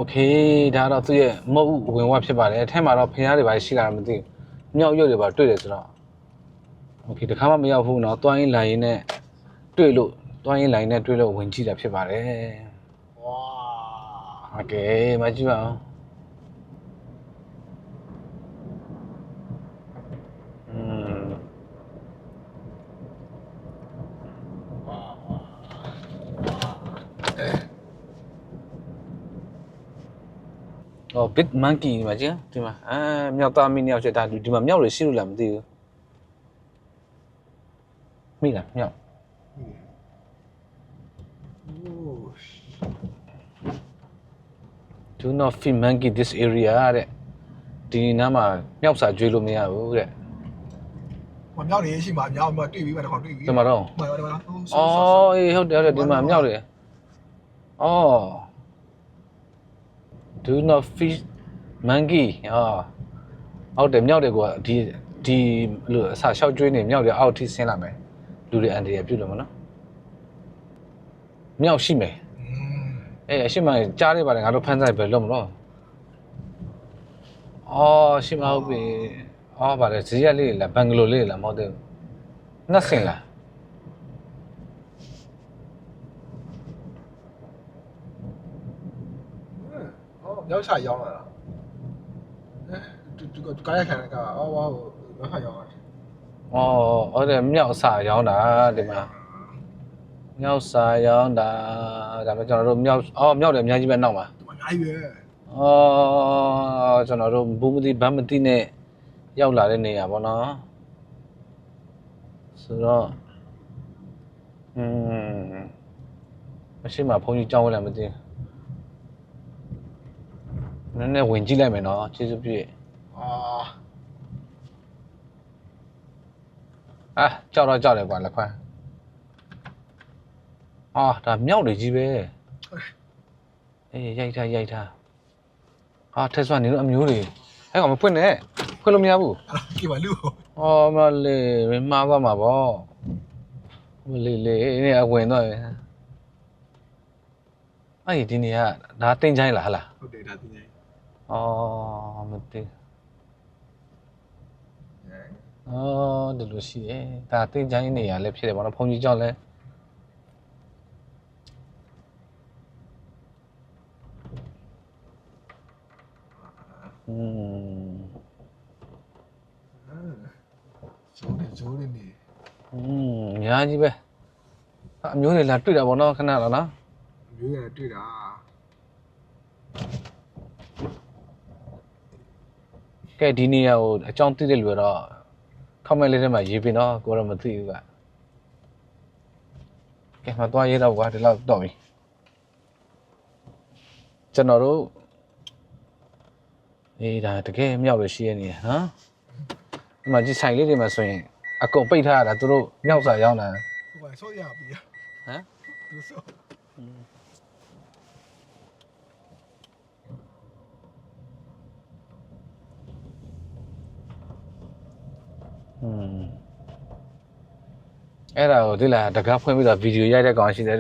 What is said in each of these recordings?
เคဒါတော့သူ့ရဲ့မဟုတ်ဝင်ဝဖြစ်ပါတယ်အထက်မှာတော့ဖင်ရတွေပါရှိလာတာမသိဘူးမြောက်ရွက်တွေပါတွေ့တယ်ဆိုတော့โอเคတခါမှမရောက်ဘူးเนาะတွိုင်းလိုင်းနဲ့တွေ့လို့တွိုင်းလိုင်းနဲ့တွေ့လို့ဝင်ကြည့်တာဖြစ်ပါတယ်ဝါโอเคမကြည့်ပါအောင်哦 ，big monkey 嘛，这对吗？啊，喵大咪鸟这大对吗？喵的西路了没得？没了喵。Do not feed monkey this area 的，ဒီနားမှာမြောက်စာကျွေးလို့မရဘူးတဲ့။မြောက်နေရှိမှာမြောက်တွေ့ပြီးမှတော့တွေ့ပြီး။ဒီမှာတော့။အော်အေးဟုတ်တယ်ဒီမှာမြောက်တယ်။အော် Do not feed monkey ဟုတ်တယ်မြောက်တယ်ကွာဒီလို့အစာလျှောက်ကျွေးနေမြောက်တယ်အောက်ထိဆင်းလာမယ်လူတွေအန်တရပြုတ်လို့မနော်မြောက်ရှိမယ်အရှိမကြားရပါတယ်ငါတို့ဖမ်းဆိုင်ပဲလို့မလို့အော်ရှိမဟုတ်ပြီအော်ပါတယ်ဇီးရလေးလားဘန်ဂလိုလေးလားမဟုတ်သေးဘူးနှက်စင်လားမြောက်ချရောင်းလာတာသူကားရခံကအော်ဝါမြောက်ချရောင်းလာတယ်ဟုတ်တယ်မြောက်စာရောင်းတာဒီမှာမြောက်စာရောင်းတာဒါပေမဲ့ကျွန်တော်တို့မြောက်တယ်အများကြီးပဲနောက်မှာအများကြီးပဲကျွန်တော်တို့ဘူးမသိဗမ်းမသိနဲ့ရောက်လာတဲ့နေရာပေါ့နော်ဆိုတော့မရှိမှဘုန်းကြီးကြောင်းဝင်လာမသိနည်းနည်းဝင်ကြည့်လိုက်မယ်နော်ကျေးဇူးပြည့်ကြောက်တယ်ကွာလက်ခွန်းဒါမြောက်တွေကြီးပဲအေးရိုက်ထားထက်စွာနေလို့အမျိုးတွေအဲ့ကောင်မဖွင့်နဲ့ဖွင့်လို့မရဘူးကြည့်ပါလူမလေးမမှားသွားမှာပေါ့မလေးနေအဝင်တော့အဲ့ဒီနေကဒါတင်ချိုင်းလားဟလားဟုတ်တယ်ဒါတင်ချိုင်းမသိဒီလိုရှိတယ်ဒါတင်ချိုင်းနေရလဲဖြစ်တယ်ပေါ့နော်ဘုံကြီးကြောက်လဲကျိုးနေညာကြီးပဲအမျိုးတွေလာတွေ့တာပေါ့နော်ခဏတော့နော်အမျိုးတွေတွေ့တာကဲဒီနေရာကိုအကြောင်းသိတဲ့လူကတော့commentလေးထဲမှာရေးပြီးနော်ကိုတော့မသိဘူးကကဲမသွားရေးတော့ကွာဒီလောက်တော့ပြီကျွန်တော်တို့ဒါတကယ်မြောက်လို့ရှိရနေဟမ်ဒီမှာကြီးဆိုင်လေးတွေမှာဆိုရင်အကုန်ပိတ်ထားရတာသူတို့မြောက်စာရောက်လာဟိုဆော့ရပြီဟမ်သူဆော့အဲ့ဒါကိုဒီလားတကားဖွင့်ပြီးတော့ဗီဒီယိုရိုက်တဲ့ကောင်ရှိတယ်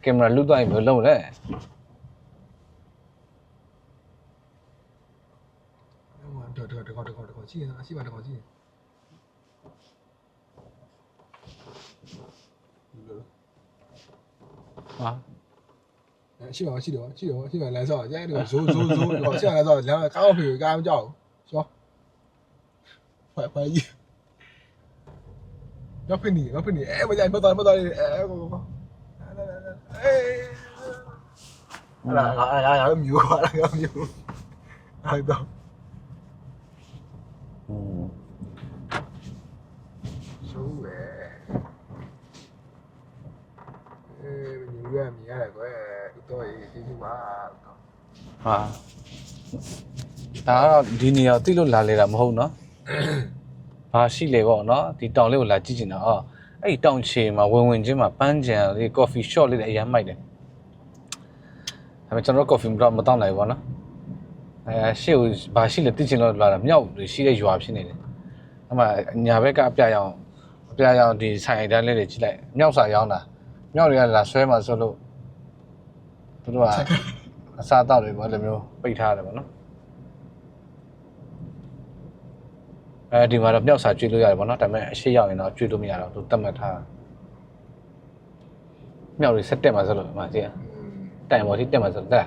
ကင်မရာလွတ်သွားရင်ဘယ်လိုလုပ်လဲတခေါကြည့်ရင်အရှိပါတခေါကြည့်ရှိပါလမ်းဆော့ရဲဒီဇိုးရှိပါလမ်းဆော့လမ်းကားဖေးကားမကြောက်ရှောဖိုင်ကြီးရောက်ဖိနေမကြိုက်မတော်ကိုလာမျိုးပါလားမျိုးအဲ့တော့ဆိုးပဲမြင်ရတယ်ကွယ်တော့ဒီကူပါဒါတော့ဒီနေရာသိလို့လာလေတာမဟုတ်နော်ဘာရှိလဲပေါ့နော်ဒီတောင်လေးကိုလာကြည့်ချင်တာအဲ့ဒီတောင်ချေမှာဝင်ချင်းမှာပန်းကြံလေး coffee shop လေးလည်းအရင်မိုက်တယ်ဒါပေမဲ့ကျွန်တော် coffee မတော့မတောင်းနိုင်ဘူးပေါ့နော်ရှေ့ကိုဘာရှိလဲသိချင်လို့လာတာမြောက်ရှိတဲ့ရွာဖြစ်နေတယ်အဲ့မှာညာဘက်ကအပြရောင်ဒီဆိုင်တန်းလေးတွေကြည့်လိုက်မြောက်စာရောင်းတာမြောက်တွေကလာဆွဲမှာဆိုလို့သူတို့က အစားအသောက်တွေပေါ့အဲ့လိုမျိုးပိတ်ထားရတယ်ပေါ့နော်အဲဒီမှာတော့မြောက်စာကျွေးလို့ရတယ်ပေါ့နော်ဒါပေမဲ့အရှိရောက်ရင်တော့ကျွေးလို့မရတော့သူတတ်မှတ်ထားမြောက်တွေဆက်တက်မှာဆိုလို့ဒီမှာကြည့်တိုင်ပေါ်ထိတက်မှာဆိုတက်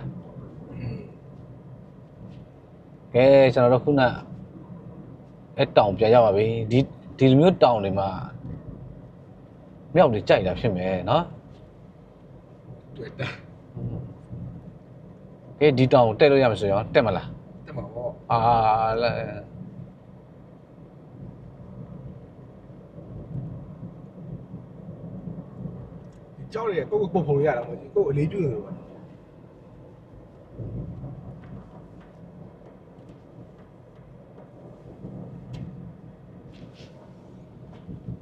ကဲကျွန်တော်တို့ခုနအဲ့တောင်ပြန်ရောက်ပါပြီဒီလိုမျိုးတောင်တွေမှာမြောက်တွေကြိုက်တာဖြစ်မယ်နော် တွေ့တာ ကဲဒီတောင်ကိုတက်လို့ရမှာဆိုရင်တက်မလား တက်မှာပေါ့ အာလဲ ဒီကြောက်တွေကိုကိုပုံဖုံရတာမဟုတ်ဘူးကိုအလေးပြုနေလို့ပါ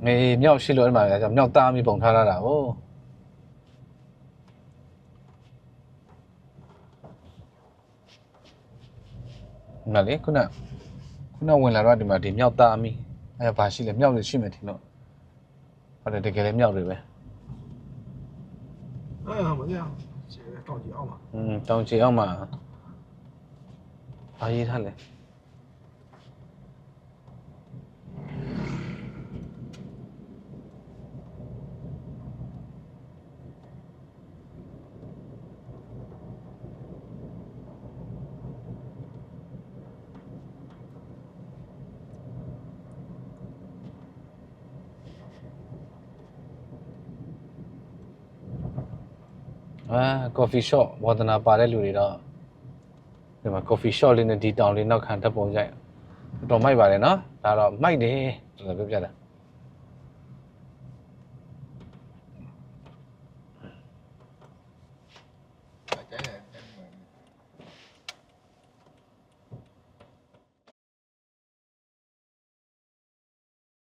ငေမြောက်ရှိလို့အဲ့မှာကျွန်တော်မြောက်သားမိပုံထားလာတာဟိုမလေးခုနဝင်လာတော့ဒီမှာဒီမြောက်သားမိအဲ့ဘာရှိလဲမြောက်တွေရှိမယ်ထင်တော့ဟုတ်တယ်တကယ်လည်းမြောက်တွေပဲ အာမကြောက်ခြေတောင်းကြည့်အောင်ပါ တောင်ချေအောင်မှာဘာရေးထားလဲcoffee shop ဝါသနာပါတဲ့လူတွေတော့ဒီမှာ coffee shop လေးနဲ့ဒီတောင်လေးနောက်ခံဓာတ်ပုံရိုက်တော်မိုက်ပါတယ်နော်ဒါတော့မိုက်တယ်ဆိုတော့ပြောပြတာ